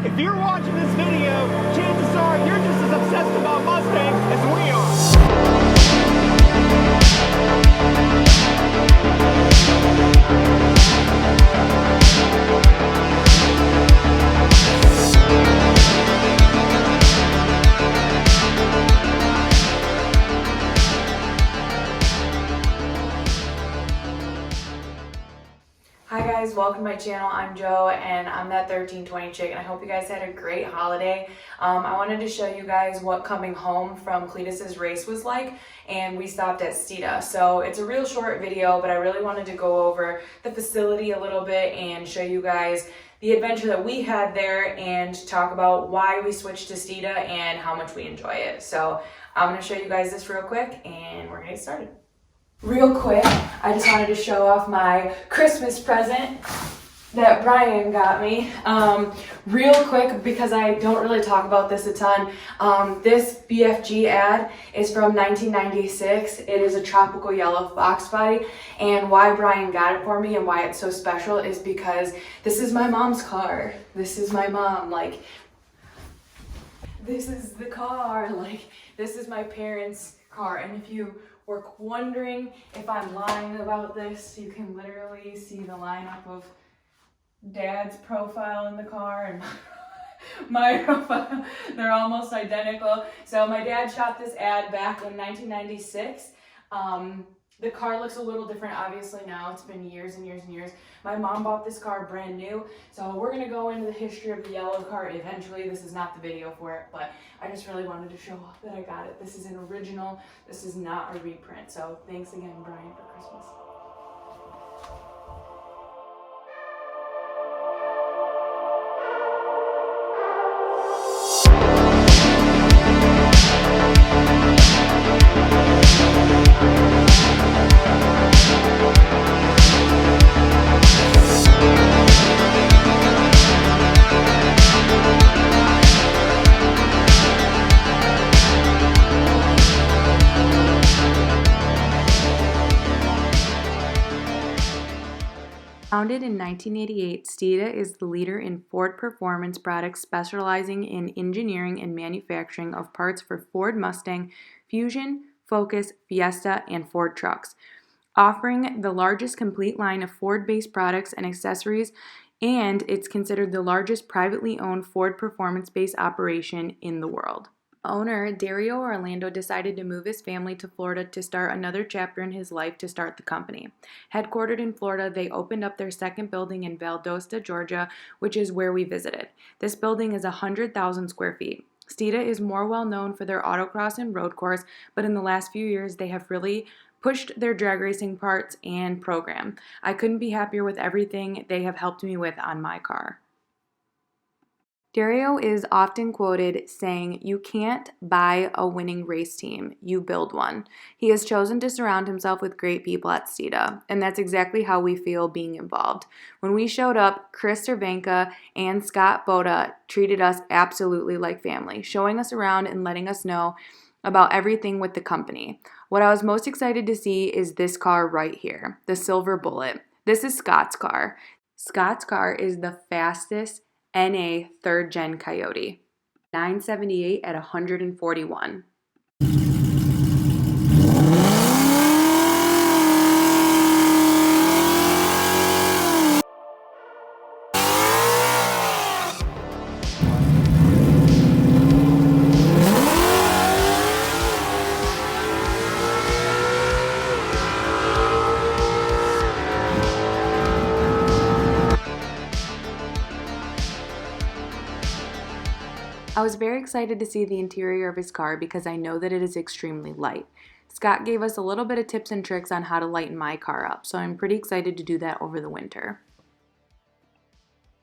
If you're watching this video, chances are you're just as obsessed about Mustangs as we are. Hi guys, welcome to my channel. I'm Joe and I'm that 1320 chick, and I hope you guys had a great holiday. I wanted to show you guys what coming home from Cletus's race was like, and we stopped at Steeda. So it's a real short video, but I really wanted to go over the facility a little bit and show you guys the adventure that we had there and talk about why we switched to Steeda and how much we enjoy it. So I'm going to show you guys this real quick and we're going to get started. Real quick, I just wanted to show off my Christmas present that Brian got me. Real quick, because I don't really talk about this a ton. This BFG ad is from 1996. It is a tropical yellow fox body, and why Brian got it for me and why it's so special is because this is my mom's car. This is my mom. Like, this is the car. Like, this is my parents' car, and if you were wondering if I'm lying about this, you can literally see the lineup of Dad's profile in the car and my profile. They're almost identical. So my dad shot this ad back in 1996. The car looks a little different obviously now. It's been years and years and years. My mom bought this car brand new. So we're gonna go into the history of the yellow car eventually. This is not the video for it, but I just really wanted to show off that I got it. This is an original. This is not a reprint. So thanks again, Brian, for Christmas. Founded in 1988, Steeda is the leader in Ford performance products, specializing in engineering and manufacturing of parts for Ford Mustang, Fusion, Focus, Fiesta, and Ford trucks, offering the largest complete line of Ford-based products and accessories, and it's considered the largest privately owned Ford performance-based operation in the world. Owner Dario Orlando decided to move his family to Florida to start another chapter in his life to start the company. Headquartered in Florida, they opened up their second building in Valdosta, Georgia, which is where we visited. This building is 100,000 square feet. Steeda is more well known for their autocross and road course, but in the last few years, they have really pushed their drag racing parts and program. I couldn't be happier with everything they have helped me with on my car. Dario is often quoted saying, "You can't buy a winning race team, you build one." He has chosen to surround himself with great people at Steeda, and that's exactly how we feel being involved. When we showed up, Chris Cervenka and Scott Boda treated us absolutely like family, showing us around and letting us know about everything with the company. What I was most excited to see is this car right here, the Silver Bullet. This is Scott's car. Scott's car is the fastest NA 3rd Gen Coyote, 978 at 141. I was very excited to see the interior of his car because I know that it is extremely light. Scott gave us a little bit of tips and tricks on how to lighten my car up, so I'm pretty excited to do that over the winter.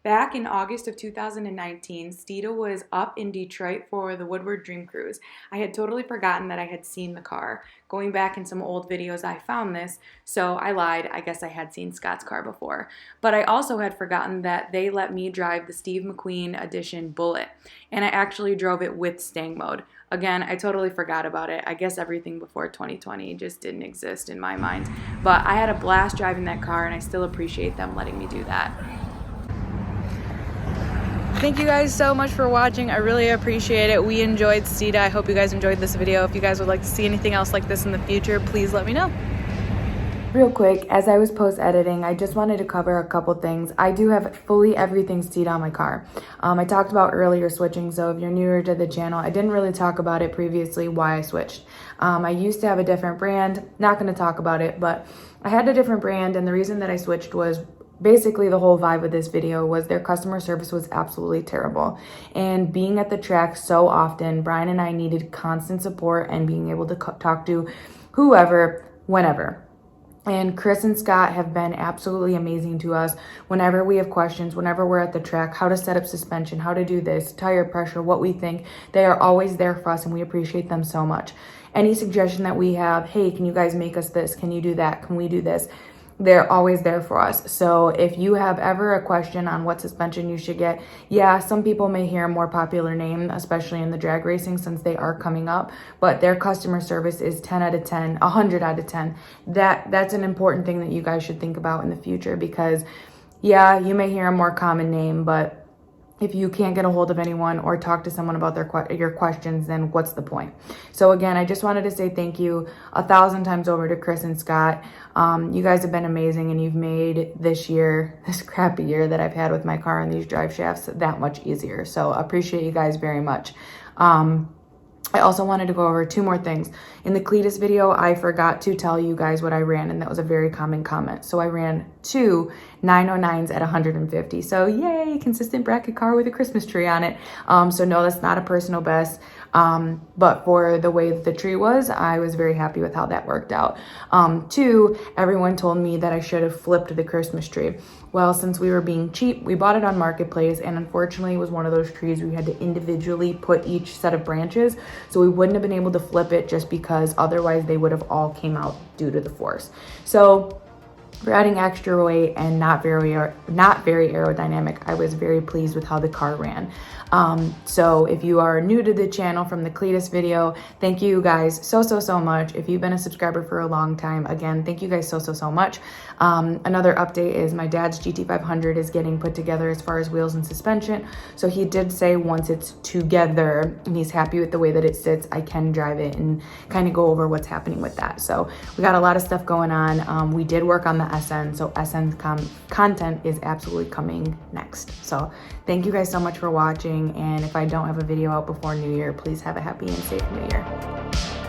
Back in August of 2019, Steeda was up in Detroit for the Woodward Dream Cruise. I had totally forgotten that I had seen the car. Going back in some old videos, I found this, so I lied. I guess I had seen Scott's car before. But I also had forgotten that they let me drive the Steve McQueen Edition Bullet, and I actually drove it with Stang mode. Again, I totally forgot about it. I guess everything before 2020 just didn't exist in my mind. But I had a blast driving that car, and I still appreciate them letting me do that. thank you guys so much for watching. I really appreciate it. We enjoyed Steeda. I hope you guys enjoyed this video. If you guys would like to see anything else like this in the future, please let me know. Real quick, as I was post-editing, I just wanted to cover a couple things. I do have fully everything Steeda on my car. I talked about earlier switching, so if you're newer to the channel, I didn't really talk about it previously, why I switched. I used to have a different brand, not going to talk about it, but I had a different brand, and the reason that I switched was basically the whole vibe of this video was their customer service was absolutely terrible. And being at the track so often, Brian and I needed constant support and being able to talk to whoever, whenever. And Chris and Scott have been absolutely amazing to us whenever we have questions, whenever we're at the track, how to set up suspension, how to do this, tire pressure, what we think. They are always there for us and we appreciate them so much. Any suggestion that we have, hey, can you guys make us this? Can you do that? Can we do this? They're always there for us. So if you have ever a question on what suspension you should get, yeah, some people may hear a more popular name, especially in the drag racing since they are coming up, but their customer service is 10 out of 10, 100 out of 10. That's an important thing that you guys should think about in the future because, yeah, you may hear a more common name, but if you can't get a hold of anyone or talk to someone about your questions, then what's the point? So again, I just wanted to say thank you 1,000 times over to Chris and Scott. You guys have been amazing and you've made this crappy year that I've had with my car and these drive shafts that much easier. So appreciate you guys very much. I also wanted to go over two more things. In the Cletus video, I forgot to tell you guys what I ran, and that was a very common comment. So I ran two 909s at 150. So yay, consistent bracket car with a Christmas tree on it. So no, that's not a personal best. But for the way that the tree was, I was very happy with how that worked out. Two, everyone told me that I should have flipped the Christmas tree. Well, since we were being cheap, we bought it on Marketplace, and unfortunately it was one of those trees where we had to individually put each set of branches, so we wouldn't have been able to flip it just because otherwise they would have all came out due to the force. So for adding extra weight and not very aerodynamic, I was very pleased with how the car ran. So if you are new to the channel from the Cletus video, thank you guys so much. If you've been a subscriber for a long time, again, thank you guys so much. Another update is my dad's GT500 is getting put together as far as wheels and suspension. So he did say once it's together and he's happy with the way that it sits, I can drive it and kind of go over what's happening with that. So we got a lot of stuff going on. We did work on the SN, so SN content is absolutely coming next. So thank you guys so much for watching, and if I don't have a video out before New Year, please have a happy and safe New Year.